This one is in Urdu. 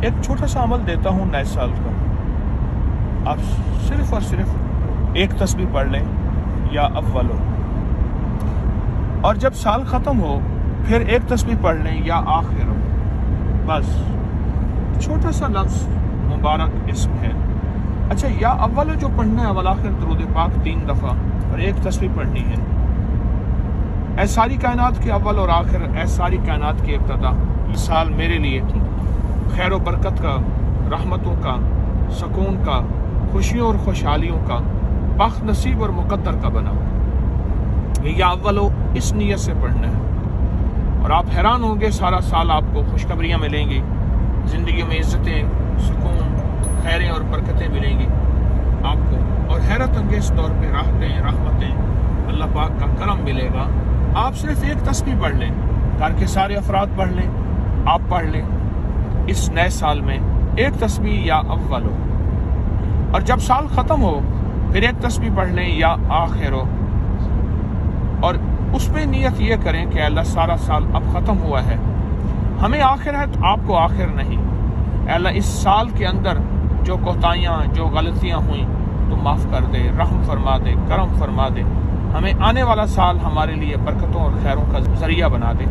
ایک چھوٹا سا عمل دیتا ہوں نئے سال کا، آپ صرف اور صرف ایک تسبیح پڑھ لیں یا اول ہو، اور جب سال ختم ہو پھر ایک تسبیح پڑھ لیں یا آخر ہو، بس چھوٹا سا لفظ مبارک اسم ہے۔ اچھا، یا اول جو پڑھنا ہے اول آخر درود پاک 3 دفعہ اور ایک تسبیح پڑھنی ہے۔ اے ساری کائنات کے اول اور آخر، اے ساری کائنات کی ابتدا، یہ سال میرے لیے خیر و برکت کا، رحمتوں کا، سکون کا، خوشیوں اور خوشحالیوں کا، بخت نصیب اور مقدر کا بنا۔ یا اول ہو اس نیت سے پڑھنا ہے، اور آپ حیران ہوں گے سارا سال آپ کو خوشخبریاں ملیں گی، زندگی میں عزتیں، سکون، خیریں اور برکتیں ملیں گی آپ کو، اور حیرت انگیز طور پہ راحتیں، رحمتیں، اللہ پاک کا کرم ملے گا۔ آپ صرف ایک تسبیح پڑھ لیں، گھر کے سارے افراد پڑھ لیں، آپ پڑھ لیں اس نئے سال میں ایک تسبیح یا اول ہو، اور جب سال ختم ہو پھر ایک تسبیح پڑھ لیں یا آخر ہو، اور اس میں نیت یہ کریں کہ اللہ سارا سال اب ختم ہوا ہے، ہمیں آخر ہے تو آپ کو آخر نہیں، اے اللہ اس سال کے اندر جو کوتاہیاں، جو غلطیاں ہوئیں تو معاف کر دے، رحم فرما دے، کرم فرما دے، ہمیں آنے والا سال ہمارے لیے برکتوں اور خیروں کا ذریعہ بنا دے۔